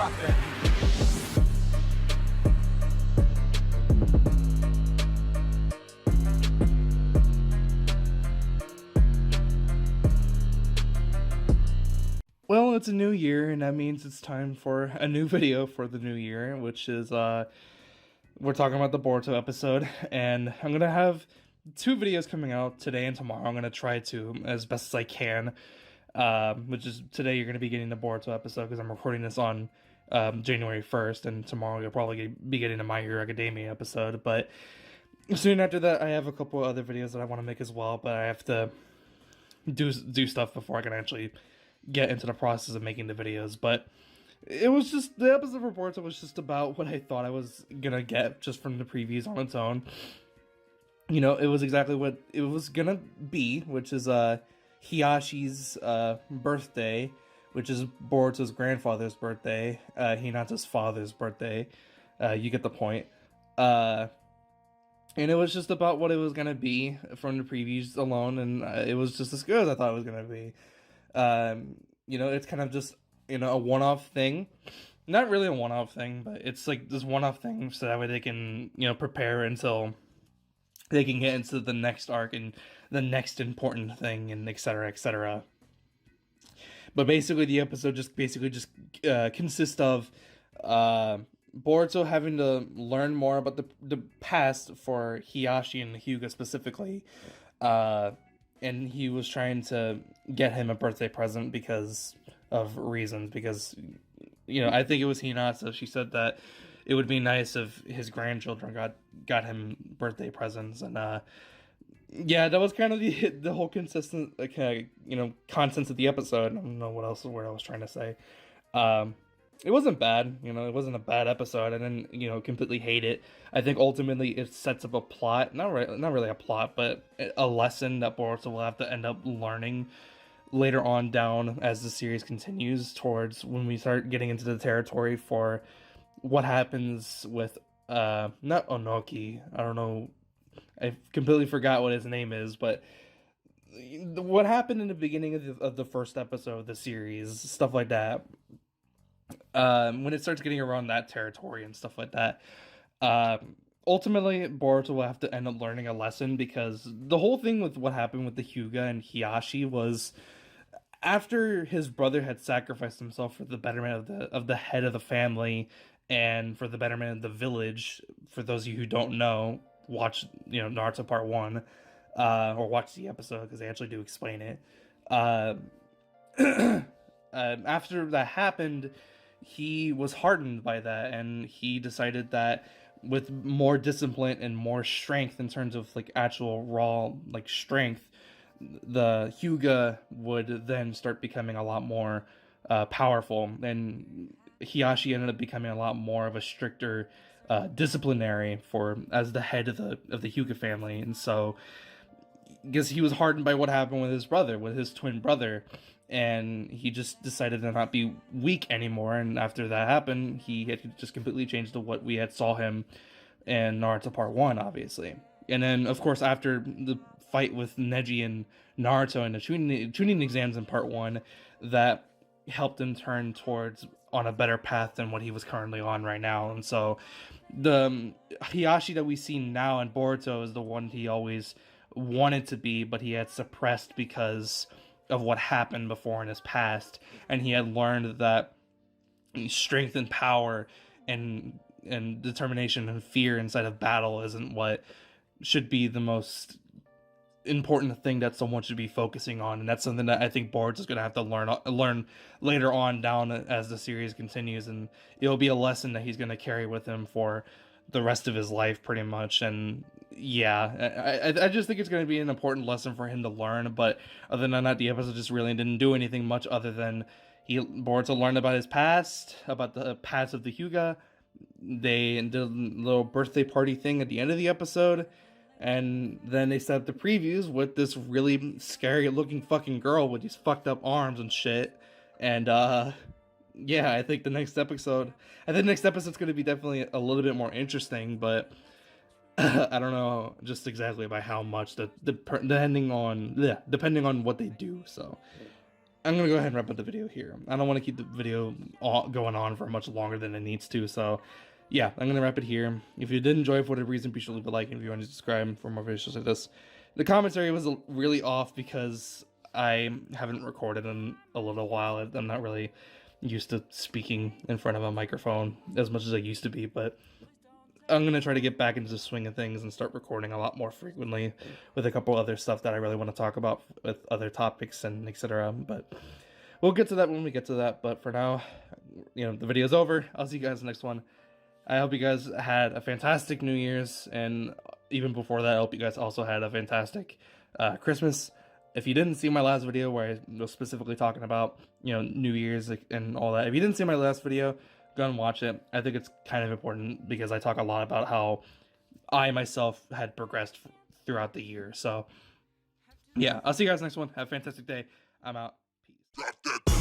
rock that. Well, it's a new year, and that means it's time for a new video for the new year, which is, we're talking about the Boruto episode, and I'm gonna have two videos coming out today and tomorrow. I'm gonna try to, as best as I can, which is today you're gonna be getting the Boruto episode, because I'm recording this on, January 1st, and tomorrow you'll probably be getting a My Hero Academia episode, but soon after that, I have a couple other videos that I want to make as well, but I have to do stuff before I can actually get into the process of making the videos. But it was just, the episode of Boruto was just about what I thought I was gonna get just from the previews on its own. You know, it was exactly what it was gonna be, which is Hiyashi's birthday, which is Boruto's grandfather's birthday, Hinata's father's birthday. You get the point. And it was just about what it was gonna be from the previews alone, and it was just as good as I thought it was gonna be. You know, it's kind of just, you know, a one-off thing. Not really a one-off thing, but it's like this one-off thing so that way they can, you know, prepare until they can get into the next arc and the next important thing, and etc., etc. But basically, the episode just consists of Boruto having to learn more about the past for Hiyashi and Hyuga specifically. And he was trying to get him a birthday present because of reasons. Because, you know, I think it was Hinata. She said that it would be nice if his grandchildren got him birthday presents. And, yeah, that was kind of the whole consistent, like, you know, contents of the episode. I don't know what I was trying to say. It wasn't bad, you know, it wasn't a bad episode. I didn't, you know, completely hate it. I think ultimately it sets up a plot, not really a plot, but a lesson that Boruto will have to end up learning later on down as the series continues towards when we start getting into the territory for what happens with, not Onoki, I don't know, I completely forgot what his name is, but what happened in the beginning of the first episode of the series, stuff like that. When it starts getting around that territory and stuff like that, ultimately Boruto will have to end up learning a lesson, because the whole thing with what happened with the Hyuga and Hiyashi was after his brother had sacrificed himself for the betterment of the head of the family and for the betterment of the village. For those of you who don't know, watch, you know, Naruto Part 1, or watch the episode, because they actually do explain it. After that happened, he was hardened by that, and he decided that with more discipline and more strength in terms of like actual raw like strength, the Hyuga would then start becoming a lot more powerful, and Hiyashi ended up becoming a lot more of a stricter disciplinary for as the head of the Hyuga family. And so because he was hardened by what happened with his twin brother, and he just decided to not be weak anymore. And after that happened, he had just completely changed to what we had saw him in Naruto Part 1, obviously. And then, of course, after the fight with Neji and Naruto and the tuning exams in Part 1, that helped him turn towards on a better path than what he was currently on right now. And so the Hiyashi that we see now in Boruto is the one he always wanted to be, but he had suppressed because of what happened before in his past, and he had learned that strength and power and determination and fear inside of battle isn't what should be the most important thing that someone should be focusing on. And that's something that I think Boruto is going to have to learn later on down as the series continues, and it'll be a lesson that he's going to carry with him for the rest of his life, pretty much. And yeah, I just think it's going to be an important lesson for him to learn. But other than that, the episode just really didn't do anything much other than Boruto learned about his past, about the past of the Hyuga. They did a little birthday party thing at the end of the episode, and then they set up the previews with this really scary looking fucking girl with these fucked up arms and shit. And yeah, I think the next episode's going to be definitely a little bit more interesting, but I don't know just exactly by how much, depending on what they do. So I'm gonna go ahead and wrap up the video here. I don't want to keep the video going on for much longer than it needs to, so yeah, I'm gonna wrap it here. If you did enjoy it for whatever reason, be sure to leave a like, and if you want to subscribe for more videos like this. The commentary was really off because I haven't recorded in a little while. I'm not really used to speaking in front of a microphone as much as I used to be, but I'm gonna try to get back into the swing of things and start recording a lot more frequently with a couple other stuff that I really want to talk about with other topics and etc. But we'll get to that when we get to that. But for now, the video's over. I'll see you guys in the next one. I hope you guys had a fantastic New Year's, and even before that, I hope you guys also had a fantastic Christmas. If you didn't see my last video where I was specifically talking about, New Year's and all that, if you didn't see my last video, go and watch it. I think it's kind of important because I talk a lot about how I myself had progressed throughout the year. So, yeah, I'll see you guys next one. Have a fantastic day. I'm out. Peace.